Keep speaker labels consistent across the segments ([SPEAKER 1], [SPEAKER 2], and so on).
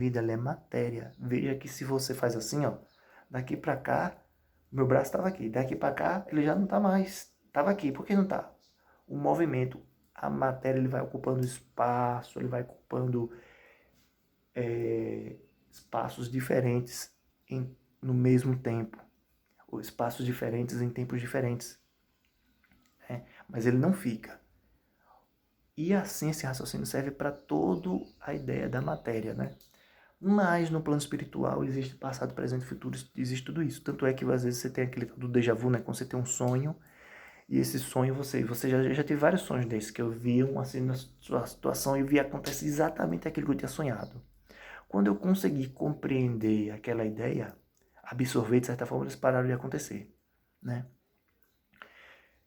[SPEAKER 1] vida ela é matéria. Veja que se você faz assim, ó, daqui para cá, meu braço estava aqui, daqui para cá ele já não está mais. Estava aqui, por que não está? O movimento, a matéria, ele vai ocupando espaço, ele vai ocupando espaços diferentes no mesmo tempo, ou espaços diferentes em tempos diferentes, né? Mas ele não fica. E assim esse raciocínio serve para toda a ideia da matéria, né? Mas no plano espiritual existe passado, presente e futuro, existe tudo isso. Tanto é que às vezes você tem aquele do déjà vu, né? Quando você tem um sonho, e esse sonho você já teve vários sonhos desses, que eu vi assim na sua situação e vi acontecer exatamente aquilo que eu tinha sonhado. Quando eu consegui compreender aquela ideia, absorver de certa forma, eles pararam de acontecer, né?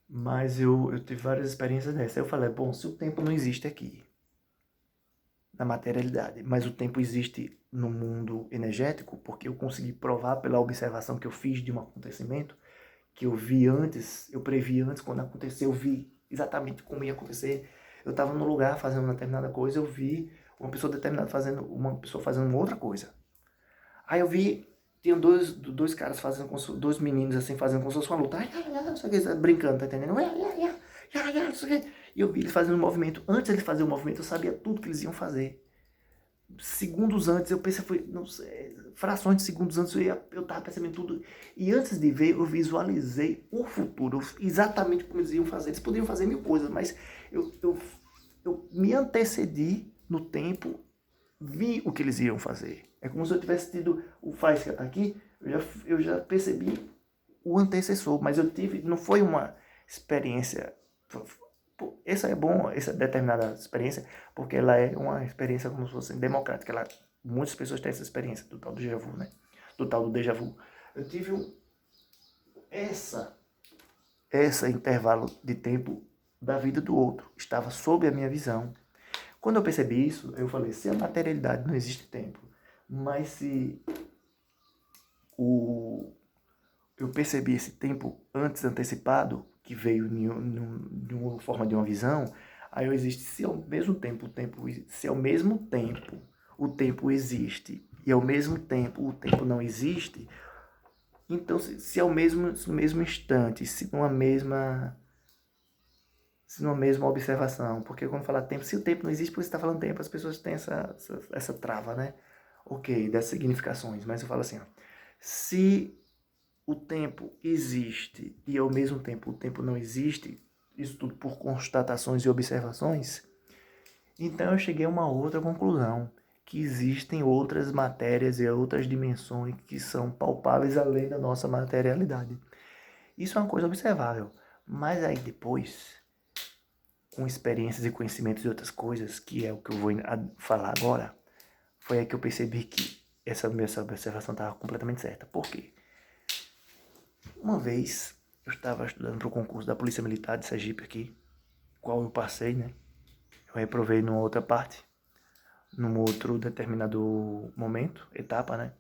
[SPEAKER 1] Mas eu tive várias experiências dessas. Aí eu falei, bom, se o tempo não existe aqui, na materialidade, mas o tempo existe no mundo energético, porque eu consegui provar pela observação que eu fiz de um acontecimento, que eu vi antes, eu previ antes, quando aconteceu, eu vi exatamente como ia acontecer. Eu estava num lugar fazendo uma determinada coisa, eu vi uma pessoa determinada fazendo uma outra coisa. Aí eu vi, tinha dois caras fazendo, dois meninos assim, fazendo como se fosse uma luta. Ai, ai, ai, não sei o que, brincando, tá entendendo? Ai, ai, ai, ai, ai, não sei o que. E eu vi eles fazendo um movimento. Antes de eles fazerem o movimento, eu sabia tudo que eles iam fazer. Segundos antes, eu pensei, foi, não sei, frações de segundos antes, eu tava percebendo tudo. E antes de ver, eu visualizei o futuro, exatamente como eles iam fazer. Eles poderiam fazer mil coisas, mas eu me antecedi no tempo, vi o que eles iriam fazer. É como se eu tivesse tido o Faísca tá aqui, eu já percebi o antecessor, mas eu tive, não foi uma experiência. Essa é bom, essa determinada experiência, porque ela é uma experiência como se fosse democrática. Muitas pessoas têm essa experiência do tal do déjà vu, né? Do tal do déjà vu. Eu tive essa, essa intervalo de tempo da vida do outro. Estava sob a minha visão. Quando eu percebi isso, eu falei, se a materialidade não existe tempo, mas se o, eu percebi esse tempo antes antecipado, que veio de uma forma de uma visão, aí existe, se ao mesmo tempo se ao mesmo tempo o tempo existe e ao mesmo tempo o tempo não existe, então se ao mesmo, no mesmo instante, se numa mesma observação, porque quando fala tempo, se o tempo não existe, porque você está falando tempo, as pessoas têm essa trava, né? Ok, das significações, mas eu falo assim, ó, se o tempo existe e ao mesmo tempo o tempo não existe, isso tudo por constatações e observações, então eu cheguei a uma outra conclusão, que existem outras matérias e outras dimensões que são palpáveis além da nossa materialidade. Isso é uma coisa observável, mas aí depois, com experiências e conhecimentos de outras coisas, que é o que eu vou falar agora, foi aí que eu percebi que essa minha observação estava completamente certa. Por quê? Uma vez eu estava estudando para o concurso da Polícia Militar de Sergipe aqui, qual eu passei, né? Eu reprovei numa outra parte, num outro determinado momento, etapa, né?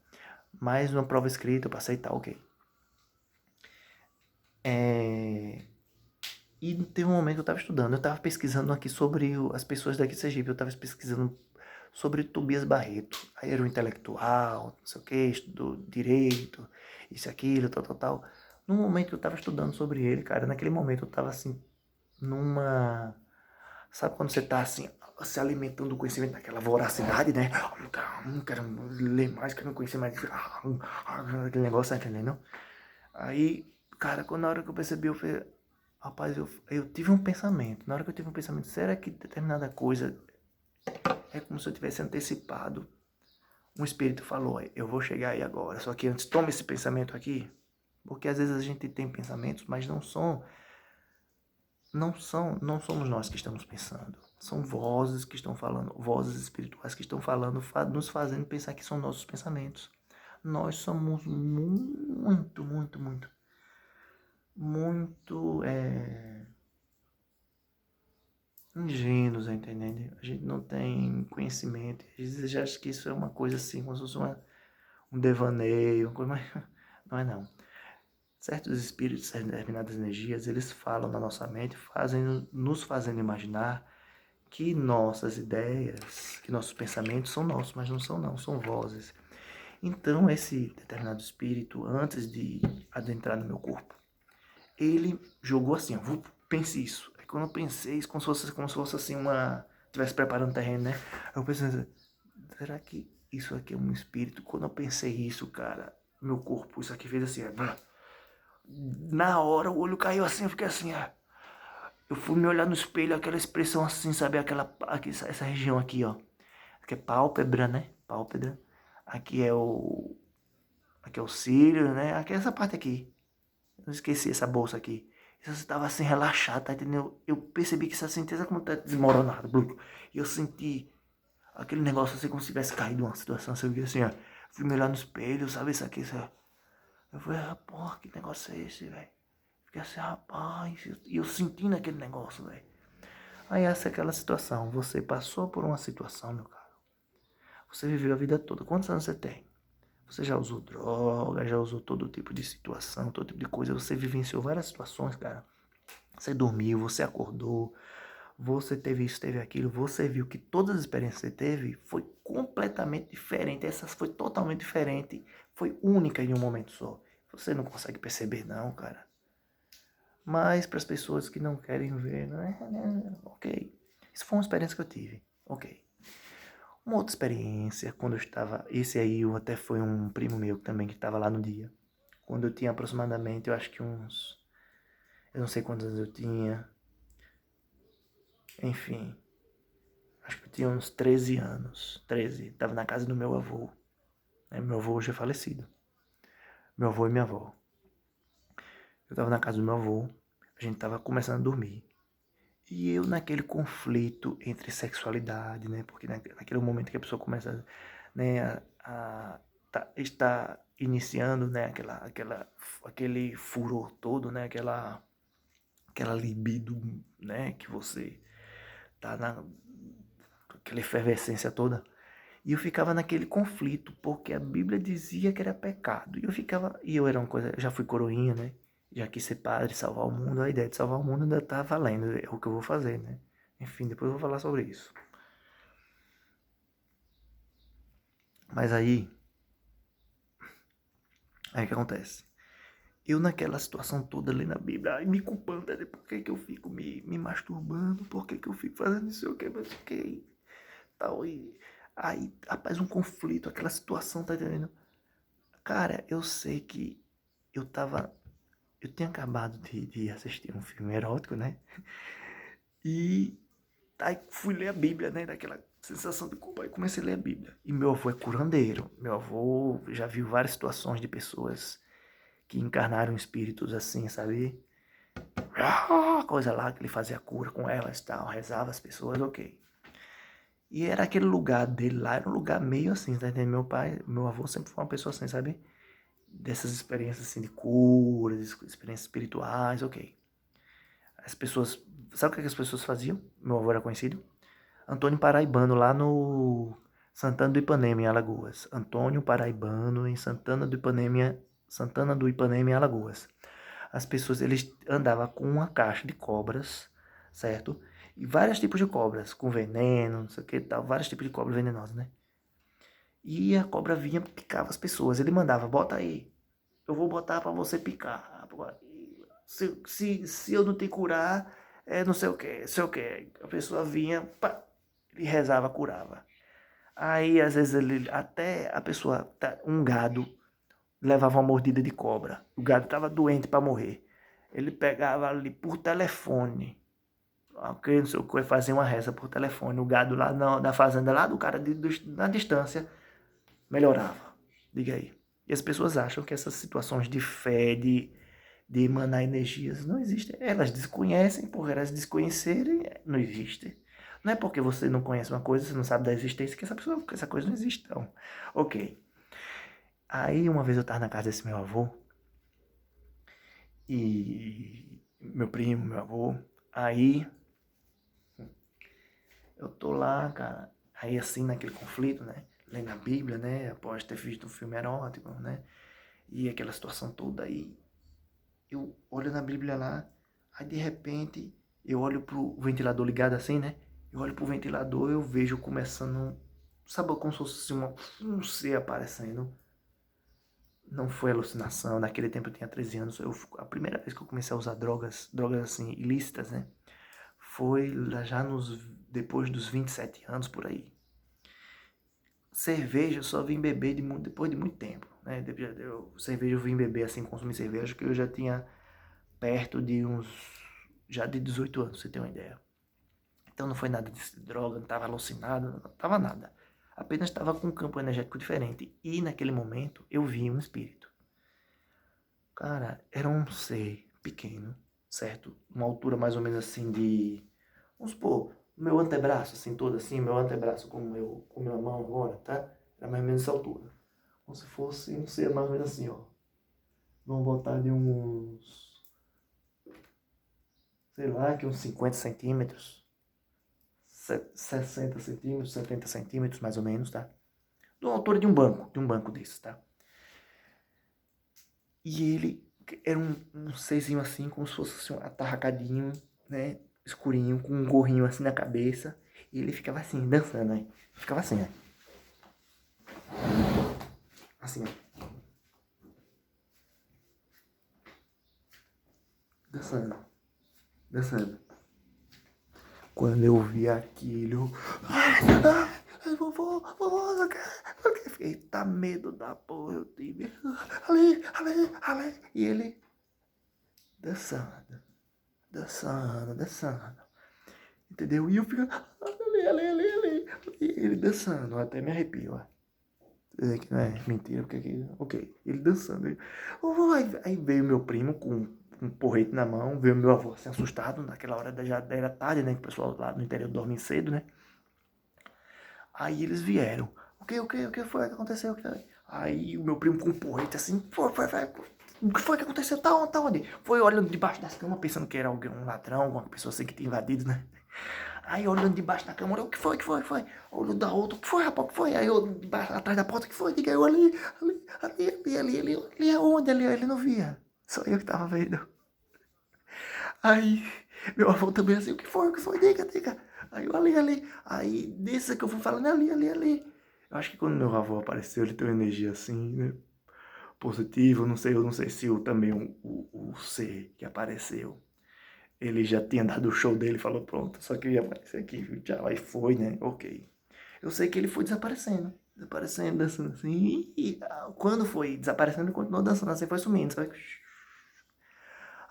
[SPEAKER 1] Mas numa prova escrita eu passei, tá, ok. E teve um momento que eu estava estudando, eu estava pesquisando aqui sobre as pessoas daqui de Sergipe, eu estava pesquisando sobre Tobias Barreto. Aí era um intelectual, não sei o que, estudou direito, isso, aquilo, tal, tal, tal. No momento que eu estava estudando sobre ele, cara, naquele momento eu estava assim, numa... Sabe quando você está assim, se alimentando do conhecimento daquela voracidade, né? Quero ler mais, quero conhecer mais. Aquele negócio, tá entendendo? Aí, cara, na hora que eu percebi, eu falei, rapaz, eu tive um pensamento. Na hora que eu tive um pensamento, será que determinada coisa é como se eu tivesse antecipado? Um espírito falou, eu vou chegar aí agora. Só que antes, toma esse pensamento aqui. Porque às vezes a gente tem pensamentos, mas não somos nós que estamos pensando. São vozes que estão falando, vozes espirituais que estão falando, nos fazendo pensar que são nossos pensamentos. Nós somos muito ingênuos, entendendo? A gente não tem conhecimento. Às vezes já acha que isso é uma coisa assim, como se fosse um devaneio, uma coisa, mas não é não. Certos espíritos, determinadas energias, eles falam na nossa mente, nos fazendo imaginar que nossas ideias, que nossos pensamentos são nossos, mas não são não, são vozes. Então esse determinado espírito, antes de adentrar no meu corpo, ele jogou assim, ó, pense isso. Aí quando eu pensei isso, como se fosse assim tivesse preparando o terreno, né? Aí eu pensei, será que isso aqui é um espírito? Quando eu pensei isso, cara, meu corpo, isso aqui fez assim, ó, na hora o olho caiu assim, eu fiquei assim, ó. Eu fui me olhar no espelho, aquela expressão assim, sabe? Essa região aqui, ó. Aqui é pálpebra, né? Pálpebra. Aqui é o. Aqui é o cílio, né? Aqui é essa parte aqui. Eu esqueci essa bolsa aqui. Você estava assim, relaxado, tá entendendo? Eu percebi que essa sentença como tá desmoronada. E eu senti aquele negócio assim, como se tivesse caído uma situação. Assim, eu vi assim, ó. Fui me olhar no espelho, sabe? Isso aqui, isso. Eu falei, porra, que negócio é esse, velho? Fiquei assim, rapaz. E eu sentindo aquele negócio, velho. Aí essa é aquela situação. Você passou por uma situação, meu caro. Você viveu a vida toda. Quantos anos você tem? Você já usou droga, já usou todo tipo de situação, todo tipo de coisa. Você vivenciou várias situações, cara. Você dormiu, você acordou, você teve isso, teve aquilo. Você viu que todas as experiências que você teve foi completamente diferente. Essas foi totalmente diferente. Foi única em um momento só. Você não consegue perceber, não, cara. Mas para as pessoas que não querem ver, ok. Isso foi uma experiência que eu tive, ok. Uma outra experiência, quando eu estava. Esse aí até foi um primo meu também que estava lá no dia. Quando eu tinha aproximadamente, eu acho que uns. Eu não sei quantos anos eu tinha. Enfim. Acho que eu tinha uns 13 anos. 13. Estava na casa do meu avô. Meu avô hoje é falecido. Meu avô e minha avó. Eu estava na casa do meu avô. A gente estava começando a dormir. E eu naquele conflito entre sexualidade, né? Porque naquele momento que a pessoa começa, né, está iniciando, né, aquele furor todo, né, aquela libido, né, que você tá aquela efervescência toda. E eu ficava naquele conflito, porque a Bíblia dizia que era pecado. E eu era uma coisa, já fui coroinha, né? Já quis ser padre, salvar o mundo, a ideia de salvar o mundo ainda tá valendo, é o que eu vou fazer, né? Enfim, depois eu vou falar sobre isso. Mas aí o que acontece? Eu naquela situação toda ali na Bíblia, me culpando, né? Por que eu fico me masturbando, por que eu fico fazendo isso, o que, mas o que, tal, e aí, rapaz, um conflito, aquela situação, tá entendendo? Cara, eu sei que eu tava, eu tinha acabado de assistir um filme erótico, né? E aí fui ler a Bíblia, né? Daquela sensação de culpa. Aí comecei a ler a Bíblia. E meu avô é curandeiro. Meu avô já viu várias situações de pessoas que encarnaram espíritos assim, sabe? Coisa lá que ele fazia cura com elas e tal, rezava as pessoas, ok. E era aquele lugar dele lá, era um lugar meio assim, tá entendendo? Meu avô sempre foi uma pessoa assim, sabe? Dessas experiências assim de cura, experiências espirituais, ok. As pessoas, sabe o que as pessoas faziam? Meu avô era conhecido? Antônio Paraibano, lá no Santana do Ipanema, em Alagoas. Antônio Paraibano, em Santana do Ipanema, em Alagoas. As pessoas, eles andavam com uma caixa de cobras, certo? E vários tipos de cobras, com veneno, não sei o que tal, vários tipos de cobras venenosas, né? E a cobra vinha, picava as pessoas. Ele mandava, bota aí, eu vou botar pra você picar. Se eu não te curar, não sei o que, não sei o que. A pessoa vinha, pá, ele rezava, curava. Aí, às vezes, até a pessoa, um gado, levava uma mordida de cobra. O gado estava doente para morrer. Ele pegava ali por telefone. Ok, não sei o que, fazia uma reza por telefone. O gado lá na fazenda, lá do cara, na distância, melhorava. Diga aí. E as pessoas acham que essas situações de fé, de emanar energias, não existem. Elas desconhecem, por elas desconhecerem, não existe. Não é porque você não conhece uma coisa, você não sabe da existência, que essa coisa não existe, não. Ok. Aí uma vez eu tava na casa desse meu avô, e meu primo, meu avô, aí eu tô lá, cara, aí assim naquele conflito, né, lendo a Bíblia, né, após ter visto um filme erótico, né, e aquela situação toda aí, eu olho na Bíblia lá, aí de repente eu olho pro ventilador ligado assim, né, Eu olho pro ventilador, eu vejo começando, sabe, como se fosse um ser aparecendo. Não foi alucinação, naquele tempo eu tinha 13 anos, a primeira vez que eu comecei a usar drogas assim, ilícitas, né? Foi lá já depois dos 27 anos, por aí. Cerveja eu só vim beber depois de muito tempo, né? Cerveja eu vim beber assim, consumir cerveja, que eu já tinha perto de já de 18 anos, pra você ter uma ideia. Então não foi nada de droga, não estava alucinado, não estava nada. Apenas estava com um campo energético diferente. E naquele momento eu vi um espírito. Cara, era um ser pequeno, certo? Uma altura mais ou menos assim de... Vamos supor, meu antebraço, assim, todo assim, meu antebraço com minha mão agora, tá? Era mais ou menos essa altura. Como se fosse um ser mais ou menos assim, ó. Vamos botar de uns... Sei lá, que uns 50 centímetros. 60 centímetros, 70 centímetros, mais ou menos, tá? De uma altura de um banco desses, tá? E ele era um serzinho assim, como se fosse assim, um atarracadinho, né? Escurinho, com um gorrinho assim na cabeça. E ele ficava assim, dançando, né? Ficava assim, né? Assim, ó. Dançando, dançando. Quando eu vi aquilo, vovô, não quero. Fiquei, tá medo da porra, eu tive. Ali. E ele dançando, dançando. Entendeu? E eu ficando, ali. E ele dançando, até me arrepio, ó. Dizer que não é mentira, porque aqui, ok, ele dançando. Aí veio meu primo com um porrete na mão, veio meu avô assim, assustado, naquela hora já era tarde, né, que o pessoal lá no interior dorme cedo, né. Aí eles vieram. O que foi que aconteceu? Aí o meu primo com um porrete assim, o que foi que aconteceu? Tá onde? Foi olhando debaixo das camas, pensando que era alguém, um ladrão, alguma pessoa assim que tinha invadido, né. Aí olhando debaixo da cama, o que foi? Olhando da outra, o que foi, rapaz, o que foi? Aí eu debaixo, atrás da porta, o que foi? Diga eu ali aonde? Ali, ele não via. Só eu que tava vendo. Aí meu avô também assim, o que foi? Diga. Aí eu ali. Aí desse que eu fui falando, ali. Eu acho que quando meu avô apareceu, ele tem uma energia assim, né? Positiva, eu não sei se também o ser que apareceu. Ele já tinha dado o show dele, falou, pronto, só queria aparecer aqui, viu? Tchau, aí foi, né? Ok. Eu sei que ele foi desaparecendo, dançando assim, quando foi desaparecendo, ele continuou dançando assim, foi sumindo, sabe?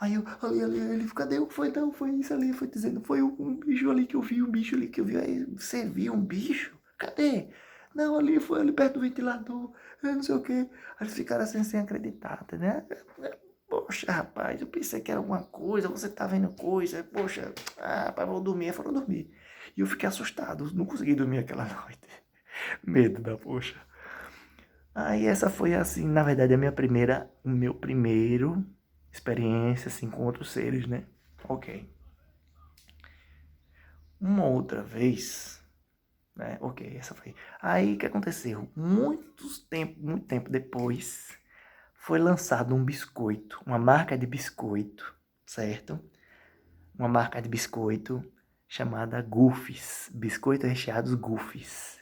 [SPEAKER 1] Aí eu, ali, ele, cadê o que foi? Não, foi isso ali, foi dizendo, foi um bicho ali que eu vi, aí você viu um bicho? Cadê? Não, ali foi ali perto do ventilador, não sei o quê. Aí eles ficaram assim, sem acreditar, né? Poxa, rapaz, eu pensei que era alguma coisa, você tá vendo coisa, poxa, rapaz, vou dormir, foram dormir. E eu fiquei assustado, não consegui dormir aquela noite. Medo da poxa. Aí essa foi assim, na verdade, o meu primeiro experiência assim com outros seres, né? Ok. Uma outra vez, né? Ok, essa foi. Aí o que aconteceu? Muito tempo depois, foi lançado um biscoito, uma marca de biscoito, certo? Uma marca de biscoito chamada Goofys, biscoito recheados Goofys.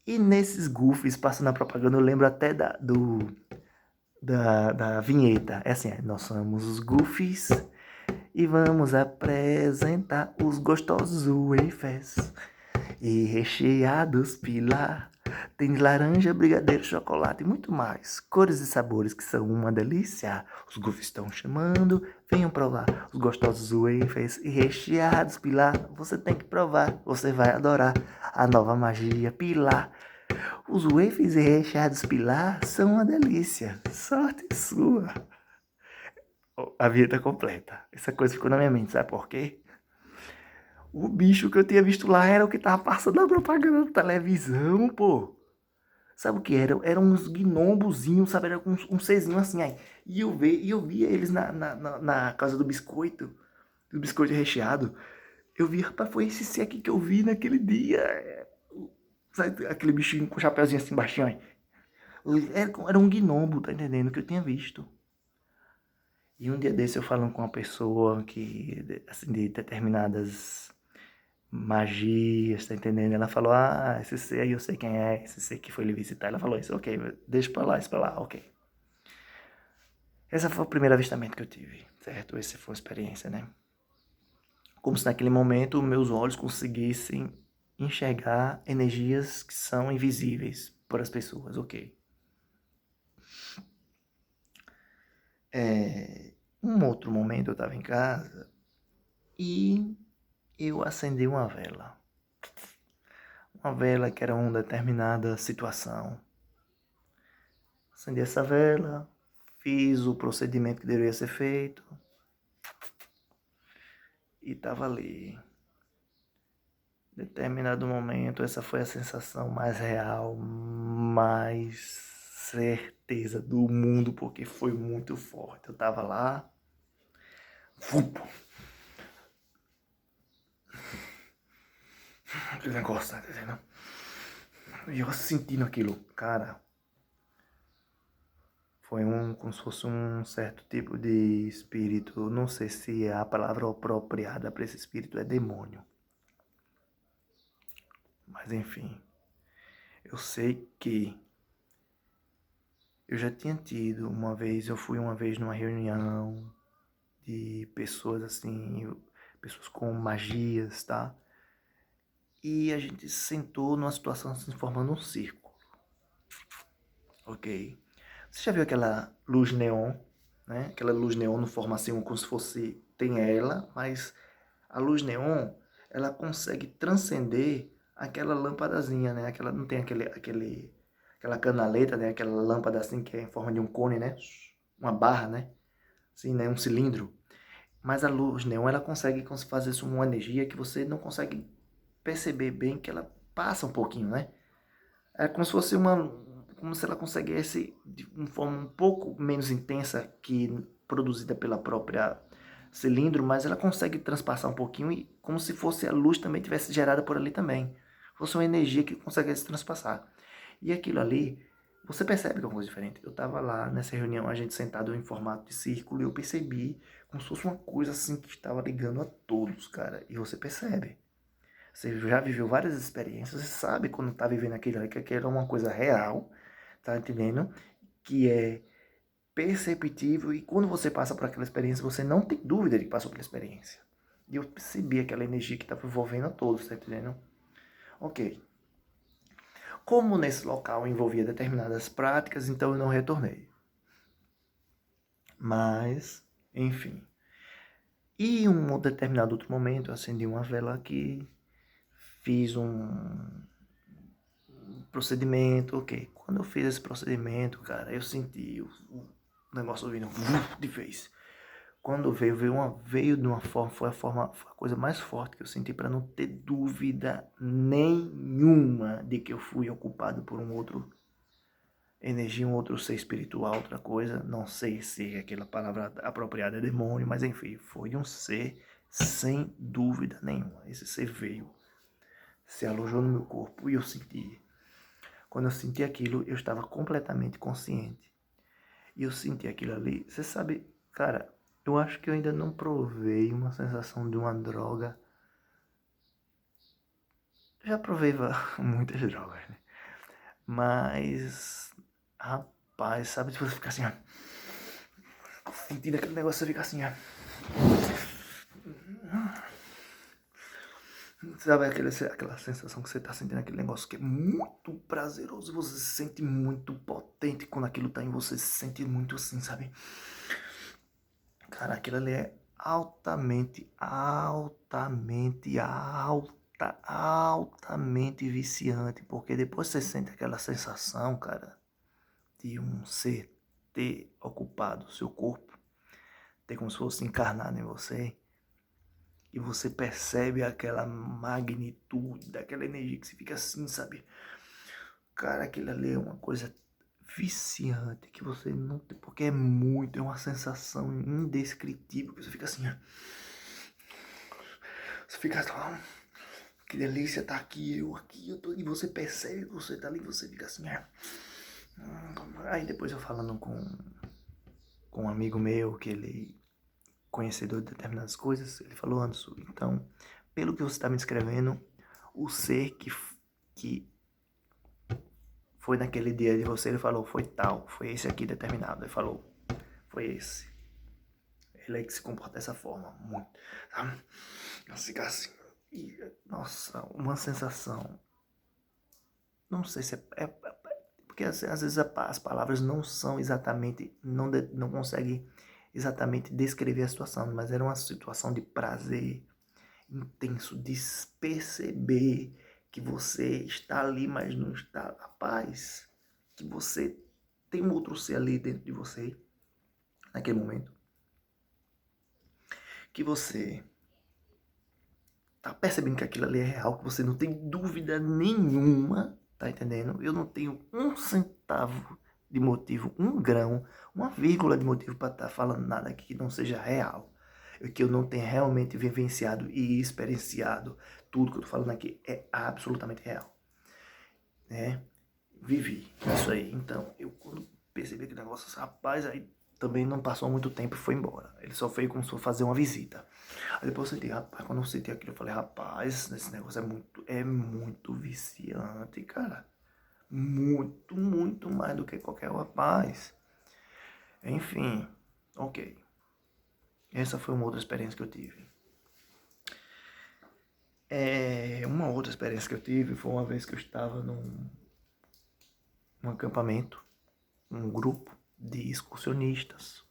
[SPEAKER 1] E nesses Goofys, passando a propaganda, eu lembro até da vinheta. É assim, nós somos os Goofys e vamos apresentar os gostosos wafers e recheados pilar. Tem de laranja, brigadeiro, chocolate e muito mais. Cores e sabores que são uma delícia. Os Goofys estão chamando, venham provar os gostosos wafers e recheados pilar. Você tem que provar, você vai adorar a nova magia pilar. Os wafers e recheados pilar são uma delícia. Sorte sua. A vida completa. Essa coisa ficou na minha mente, sabe por quê? O bicho que eu tinha visto lá era o que tava passando na propaganda da televisão, pô. Sabe o que era? Eram uns gnombozinhos, sabe? Era um serzinho assim, aí. E eu via eles na casa do biscoito recheado. Eu vi, rapaz, foi esse ser aqui que eu vi naquele dia. Sabe, aquele bichinho com o chapéuzinho assim baixinho, aí. Era um gnombo, tá entendendo? Que eu tinha visto. E um dia desse eu falando com uma pessoa que, assim, de determinadas magias, tá entendendo? Ela falou, esse ser aí eu sei quem é, esse ser que foi lhe visitar. Ela falou isso, ok, deixa pra lá, ok. Esse foi o primeiro avistamento que eu tive, certo? Essa foi a experiência, né? Como se naquele momento meus olhos conseguissem enxergar energias que são invisíveis para as pessoas, ok. Um outro momento eu estava em casa e eu acendi uma vela. Uma vela que era uma determinada situação. Acendi essa vela, fiz o procedimento que deveria ser feito e estava ali. Determinado momento, essa foi a sensação mais real, mais certeza do mundo, porque foi muito forte. Eu tava lá, aquele negócio, tá entendendo? E eu sentindo aquilo, cara, foi como se fosse um certo tipo de espírito, não sei se a palavra apropriada para esse espírito é demônio. Mas enfim, eu sei que eu já tinha tido eu fui uma vez numa reunião de pessoas assim, pessoas com magias, tá? E a gente sentou numa situação assim, formando um círculo, ok? Você já viu aquela luz neon, né? Aquela luz neon não forma assim como se fosse, tem ela, mas a luz neon, ela consegue transcender aquela lâmpadazinha, né? Aquela, não tem aquela canaleta, né? Aquela lâmpada assim que é em forma de um cone, né? Uma barra, né? Assim, né? Um cilindro. Mas a luz neon, ela consegue fazer isso uma energia que você não consegue perceber bem que ela passa um pouquinho, né? É como se fosse como se ela conseguisse de uma forma um pouco menos intensa que produzida pela própria cilindro, mas ela consegue transpassar um pouquinho e como se fosse a luz também tivesse gerada por ali também. Fosse uma energia que consegue se transpassar. E aquilo ali, você percebe que é uma coisa diferente. Eu estava lá nessa reunião, a gente sentado em formato de círculo, e eu percebi como se fosse uma coisa assim que estava ligando a todos, cara. E você percebe. Você já viveu várias experiências, você sabe quando tá vivendo aquilo ali, que aquilo é uma coisa real, tá entendendo? Que é perceptível e quando você passa por aquela experiência, você não tem dúvida de que passou pela experiência. E eu percebi aquela energia que estava envolvendo a todos, tá entendendo? Ok. Como nesse local envolvia determinadas práticas, então eu não retornei. Mas, enfim. E um determinado outro momento, eu acendi uma vela aqui, fiz um procedimento, ok. Quando eu fiz esse procedimento, cara, eu senti o negócio vindo de vez. Quando veio de uma forma, foi a coisa mais forte que eu senti para não ter dúvida nenhuma de que eu fui ocupado por um outro energia, um outro ser espiritual, outra coisa. Não sei se aquela palavra apropriada é demônio, mas enfim, foi um ser sem dúvida nenhuma. Esse ser veio, se alojou no meu corpo e eu senti. Quando eu senti aquilo, eu estava completamente consciente. E eu senti aquilo ali. Você sabe, cara, eu acho que eu ainda não provei uma sensação de uma droga. Já provei muitas drogas, né? Mas, rapaz, sabe, se você ficar assim, ó, sentindo aquele negócio, você fica assim, ó. Sabe aquela sensação que você tá sentindo aquele negócio que é muito prazeroso, você se sente muito potente quando aquilo tá em você, se sente muito assim, sabe? Cara, aquilo ali é altamente viciante, porque depois você sente aquela sensação, cara, de um ser ter ocupado o seu corpo, ter como se fosse encarnado em você, e você percebe aquela magnitude daquela energia que você fica assim, sabe? Cara, aquilo ali é uma coisa viciante que você não tem, porque é uma sensação indescritível, que você fica assim, ó. Você fica lá, que delícia tá aqui, eu tô, e você percebe que você tá ali, você fica assim, ó. Aí depois eu falando com um amigo meu, que ele conhecedor de determinadas coisas, ele falou, Anderson, então, pelo que você está me descrevendo, o ser que foi naquele dia de você, ele falou, foi tal, foi esse aqui determinado. Ele falou, foi esse. Ele é que se comporta dessa forma, muito, sabe? Fica assim, e, nossa, uma sensação, não sei se porque às vezes as palavras não são exatamente, não conseguem exatamente descrever a situação, mas era uma situação de prazer intenso, de perceber que você está ali, mas não está a paz, que você tem um outro ser ali dentro de você, naquele momento, que você tá percebendo que aquilo ali é real, que você não tem dúvida nenhuma, tá entendendo? Eu não tenho um centavo de motivo, um grão, uma vírgula de motivo para estar falando nada aqui que não seja real. Que eu não tenha realmente vivenciado e experienciado tudo que eu tô falando aqui é absolutamente real, né? Vivi isso aí. Então, eu quando percebi que negócio, rapaz, aí também não passou muito tempo e foi embora. Ele só veio como se fosse fazer uma visita. Aí depois eu senti, rapaz, quando eu senti aquilo, eu falei, rapaz, esse negócio é muito viciante, cara. Muito, muito mais do que qualquer rapaz. Enfim, ok. Essa foi uma outra experiência que eu tive. Uma outra experiência que eu tive foi uma vez que eu estava num acampamento, um grupo de excursionistas.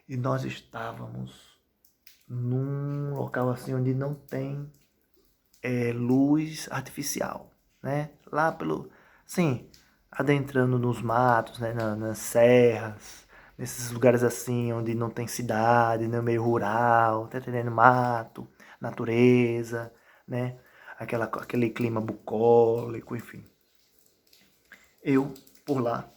[SPEAKER 1] E nós estávamos num local assim onde não tem luz artificial, né? Lá pelo, sim, adentrando nos matos, né? Nas serras, nesses lugares assim onde não tem cidade, no meio rural, tá entendendo? Mato, natureza, né? Aquele clima bucólico, enfim. Eu, por lá,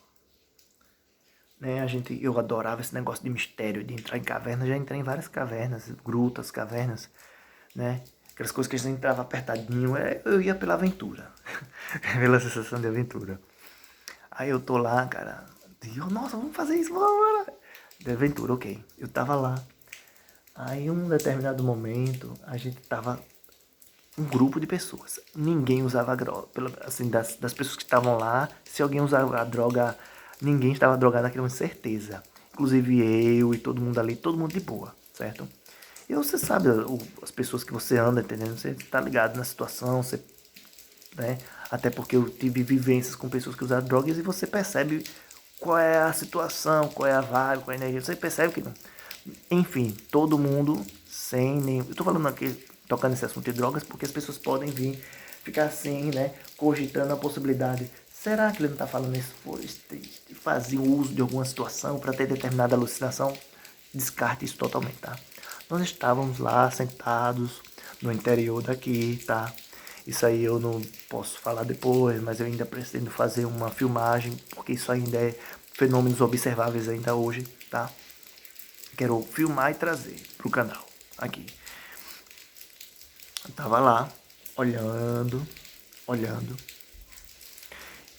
[SPEAKER 1] né? Eu adorava esse negócio de mistério, de entrar em cavernas. Já entrei em várias cavernas, grutas, cavernas, né? Aquelas coisas que a gente entrava apertadinho. Eu ia pela aventura, pela sensação de aventura. Aí eu tô lá, cara. E eu, nossa, vamos fazer isso, vamos lá. De aventura, ok. Eu tava lá. Aí, um determinado momento, a gente tava um grupo de pessoas. Ninguém usava droga. Assim, das pessoas que estavam lá, se alguém usava a droga, ninguém estava drogado naquela certeza. Inclusive eu e todo mundo ali, todo mundo de boa, certo? E você sabe as pessoas que você anda, entendendo? Você tá ligado na situação, você, né? Até porque eu tive vivências com pessoas que usaram drogas e você percebe qual é a situação, qual é a vibe, qual é a energia. Você percebe que não. Enfim, todo mundo sem nenhum. Eu tô falando aqui, tocando nesse assunto de drogas, porque as pessoas podem vir ficar assim, né? Cogitando a possibilidade. Será que ele não tá falando isso? Fazer uso de alguma situação para ter determinada alucinação? Descarte isso totalmente, tá? Nós estávamos lá sentados no interior daqui, tá? Isso aí eu não posso falar depois, mas eu ainda pretendo fazer uma filmagem, porque isso ainda é fenômenos observáveis ainda hoje, tá? Quero filmar e trazer pro canal aqui. Eu tava lá, olhando, olhando.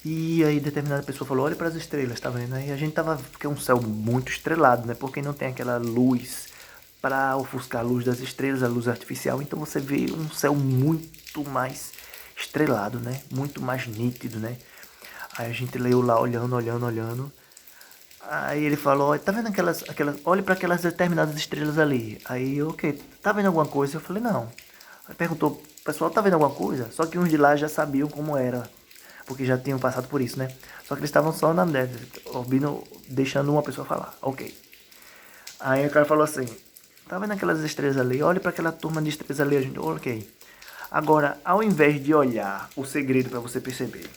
[SPEAKER 1] E aí determinada pessoa falou, olha para as estrelas, tá vendo? Aí a gente tava, porque é um céu muito estrelado, né? Porque não tem aquela luz para ofuscar a luz das estrelas, a luz artificial. Então você vê um céu muito mais estrelado, né? Muito mais nítido, né? Aí a gente leu lá, olhando, olhando, olhando. Aí ele falou, tá vendo olhe para aquelas determinadas estrelas ali. Aí eu, ok, tá vendo alguma coisa? Eu falei, não. Aí perguntou, pessoal, tá vendo alguma coisa? Só que uns de lá já sabiam como era, porque já tinham passado por isso, né? Só que eles estavam só na ouvindo, deixando uma pessoa falar, ok. Aí o cara falou assim, tá vendo aquelas estrelas ali? Olhe para aquela turma de estrelas ali, a gente, ok. Agora, ao invés de olhar o segredo para você perceber,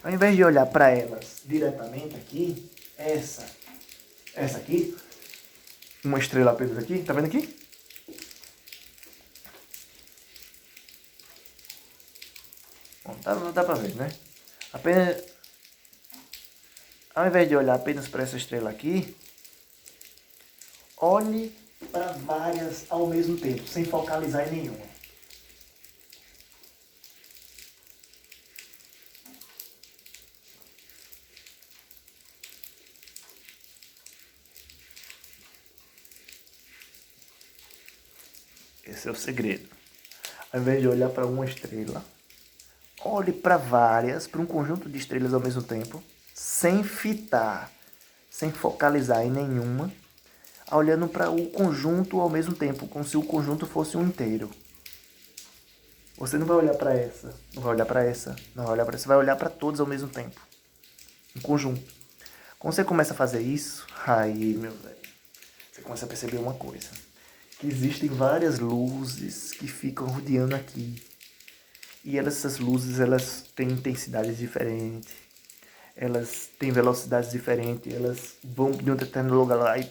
[SPEAKER 1] ao invés de olhar para elas diretamente aqui, essa aqui, uma estrela apenas aqui, tá vendo aqui? Bom, não dá pra ver, né? Apenas, ao invés de olhar apenas para essa estrela aqui, olhe para várias ao mesmo tempo, sem focalizar em nenhuma. Esse é o segredo. ao invés de olhar para uma estrela, olhe para várias, para um conjunto de estrelas ao mesmo tempo, sem fitar, sem focalizar em nenhuma, olhando para o conjunto ao mesmo tempo, como se o conjunto fosse um inteiro. Você não vai olhar para essa, não vai olhar para essa, não vai olhar para essa, você vai olhar para todas ao mesmo tempo, em conjunto. Quando você começa a fazer isso, aí, meu velho, você começa a perceber uma coisa. Que existem várias luzes que ficam rodeando aqui. E essas luzes, elas têm intensidades diferentes. Elas têm velocidades diferentes. Elas vão de um determinado lugar lá e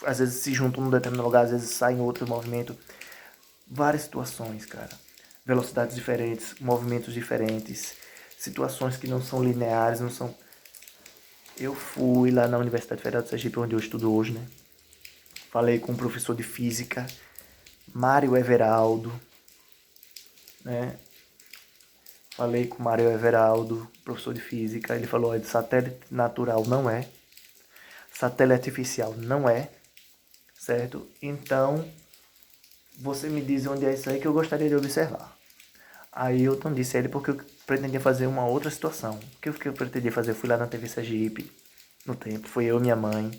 [SPEAKER 1] às vezes se juntam num determinado lugar, às vezes saem em outro movimento. Várias situações, cara. Velocidades diferentes, movimentos diferentes, situações que não são lineares, não são... Eu fui lá na Universidade Federal de Sergipe, onde eu estudo hoje, né? Falei com um professor de física, Mário Everaldo, né? Falei com o Mário Everaldo, professor de física. Ele falou: de satélite natural não é, satélite artificial não é, certo? Então, você me diz onde é isso aí que eu gostaria de observar. Aí eu não disse a ele porque eu pretendia fazer uma outra situação. O que eu pretendia fazer? Eu fui lá na TV Sergipe, no tempo, foi eu e minha mãe.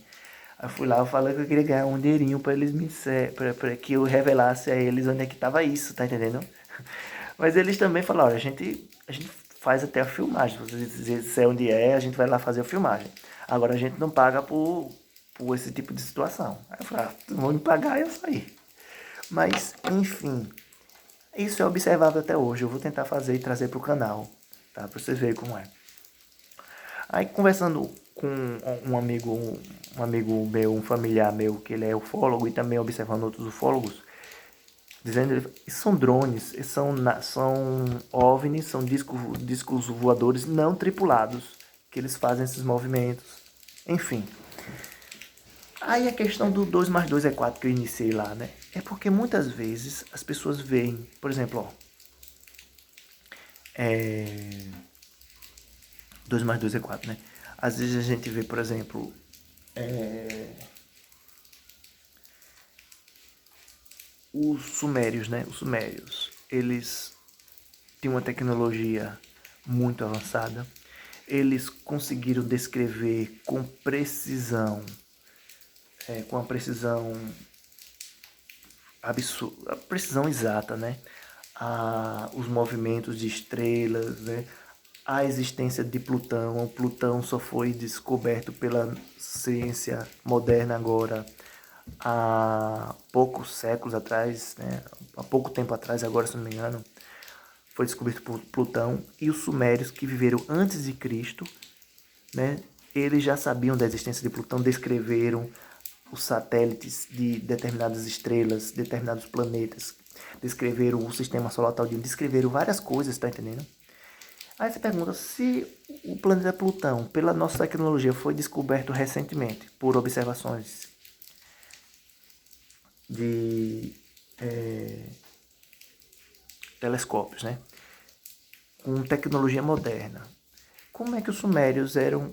[SPEAKER 1] Aí eu fui lá, eu falei que eu queria ganhar um dinheirinho pra eles me pra que eu revelasse a eles onde é que tava isso, tá entendendo? Mas eles também falaram: olha, a gente faz até a filmagem. Se você disser onde é, a gente vai lá fazer a filmagem. Agora a gente não paga por esse tipo de situação. Aí eu falei: vão me pagar e eu saí. Mas, enfim, isso é observável até hoje. Eu vou tentar fazer e trazer para o canal, tá? Para vocês verem como é. Aí conversando com um amigo meu, um familiar meu, que ele é ufólogo e também observando outros ufólogos, dizendo que são drones, são OVNIs, são discos voadores não tripulados, que eles fazem esses movimentos. Enfim. Aí a questão do 2 mais 2 é 4 que eu iniciei lá, né? É porque muitas vezes as pessoas veem, por exemplo, ó, 2 mais 2 é 4, né? Às vezes a gente vê, por exemplo, os sumérios, né? Os sumérios, eles têm uma tecnologia muito avançada. Eles conseguiram descrever com precisão, com a precisão absurda, a precisão exata, né? Os movimentos de estrelas, né? A existência de Plutão. O Plutão só foi descoberto pela ciência moderna agora há poucos séculos atrás, né? Há pouco tempo atrás, agora se não me engano, foi descoberto por Plutão. E os sumérios que viveram antes de Cristo, né? Eles já sabiam da existência de Plutão, descreveram os satélites de determinadas estrelas, determinados planetas, descreveram o sistema solar todinho, descreveram várias coisas, tá entendendo? Aí você pergunta: se o planeta Plutão, pela nossa tecnologia, foi descoberto recentemente por observações de telescópios, né? Com tecnologia moderna, como é que os sumérios eram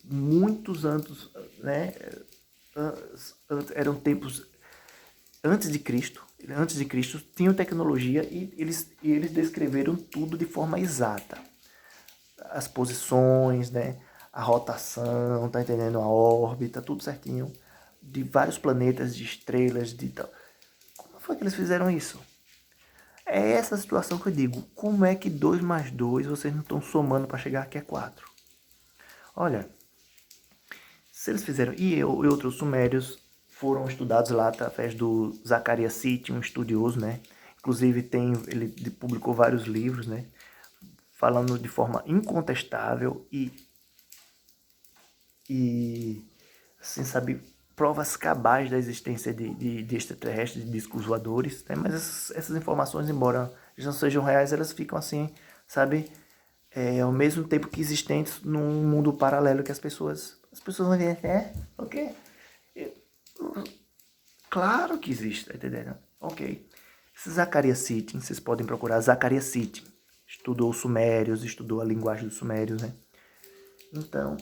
[SPEAKER 1] muitos anos, né? Eram tempos antes de Cristo tinham tecnologia e eles descreveram tudo de forma exata. As posições, né? A rotação, tá entendendo? A órbita, tudo certinho. De vários planetas, de estrelas, de tal. Como foi que eles fizeram isso? É essa situação que eu digo. Como é que 2 mais 2 vocês não estão somando para chegar aqui a 4? Olha, se eles fizeram... E outros sumérios foram estudados lá através do Zacarias Sitchin, um estudioso, né? Inclusive ele publicou vários livros, né? Falando de forma incontestável e assim, sabe, provas cabais da existência de extraterrestres, de discos voadores, né? Mas essas informações, embora não sejam reais, elas ficam assim, sabe, ao mesmo tempo que existentes num mundo paralelo que as pessoas vão ver, o quê? Claro que existe, tá entendendo? Ok. Esse Zacarias Sitchin, vocês podem procurar Zacarias Sitchin. Estudou os sumérios, estudou a linguagem dos sumérios, né? Então,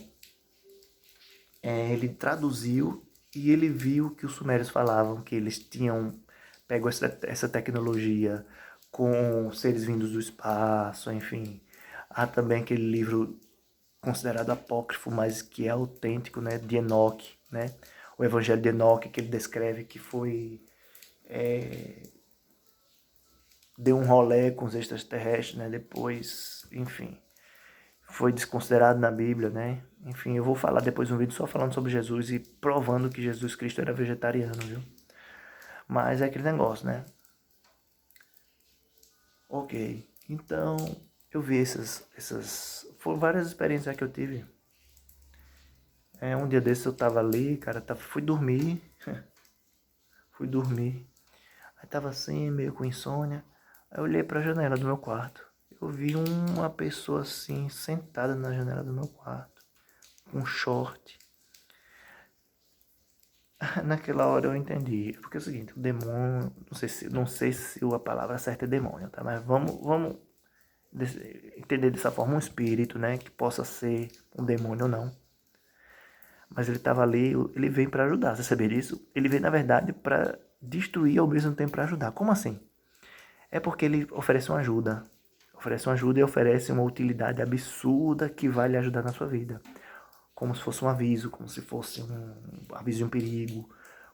[SPEAKER 1] ele traduziu e ele viu que os sumérios falavam que eles tinham pego essa tecnologia com seres vindos do espaço, enfim. Há também aquele livro considerado apócrifo, mas que é autêntico, né, de Enoque, né? O Evangelho de Enoque, que ele descreve que foi... deu um rolê com os extraterrestres, né? Depois, enfim, foi desconsiderado na Bíblia, né? Enfim, eu vou falar depois um vídeo só falando sobre Jesus e provando que Jesus Cristo era vegetariano, viu? Mas é aquele negócio, né? Ok, então eu vi foram várias experiências que eu tive. Um dia desses eu tava ali, cara, fui dormir, fui dormir. Aí tava assim, meio com insônia. Aí eu olhei pra janela do meu quarto. Eu vi uma pessoa assim, sentada na janela do meu quarto, com short. Naquela hora eu entendi. Porque é o seguinte, o demônio, não sei se a palavra certa é demônio, tá? Mas vamos entender dessa forma um espírito, né? Que possa ser um demônio ou não. Mas ele estava ali, ele veio para ajudar, você sabia disso? Ele veio, na verdade, para destruir e ao mesmo tempo para ajudar. Como assim? É porque ele oferece uma ajuda. Oferece uma ajuda e oferece uma utilidade absurda que vai lhe ajudar na sua vida. Como se fosse um aviso, como se fosse um aviso de um perigo,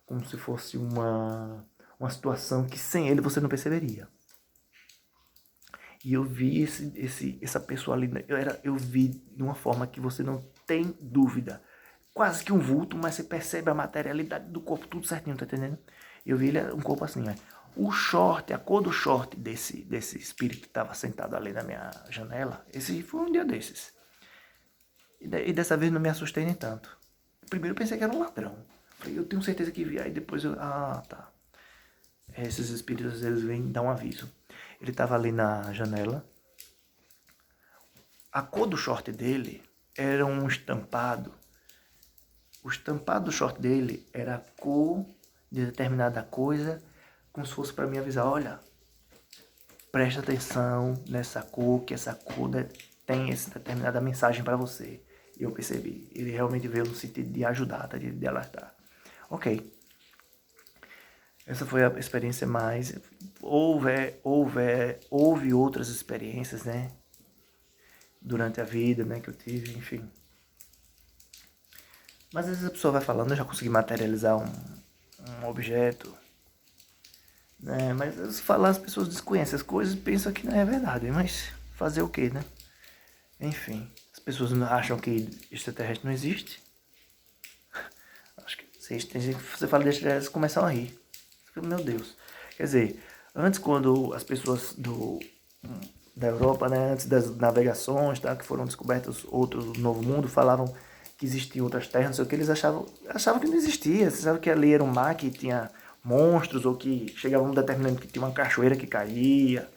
[SPEAKER 1] como se fosse uma situação que sem ele você não perceberia. E eu vi essa pessoa ali, eu vi de uma forma que você não tem dúvida. Quase que um vulto, mas você percebe a materialidade do corpo, tudo certinho, tá entendendo? Eu vi ele um corpo assim, né? O short, a cor do short desse espírito que estava sentado ali na minha janela, esse foi um dia desses. E dessa vez não me assustei nem tanto. Primeiro eu pensei que era um ladrão. Falei, eu tenho certeza que vi. Aí depois eu, tá. Esses espíritos, eles vêm dar um aviso. Ele estava ali na janela. A cor do short dele era um estampado. O estampado do short dele era a cor de determinada coisa, como se fosse para me avisar, olha, presta atenção nessa cor, que essa cor tem essa determinada mensagem para você. E eu percebi, ele realmente veio no sentido de ajudar, tá? de alertar. Ok. Essa foi a experiência mais... Houve outras experiências, né? Durante a vida, né? Que eu tive, enfim. Mas às vezes a pessoa vai falando, eu já consegui materializar um objeto, né? Mas se falar, as pessoas desconhecem as coisas e pensam que não é verdade. Mas fazer o quê, né? Enfim, as pessoas acham que extraterrestre não existe. Acho que você fala de extraterrestre, começam a rir. Meu Deus. Quer dizer, antes quando as pessoas da Europa, né, antes das navegações, tá, que foram descobertos outro novo mundo, falavam que existiam outras terras, não sei o que, eles achavam que não existia. Você sabe que ali era um mar que tinha monstros, ou que chegava um determinado que tinha uma cachoeira que caía.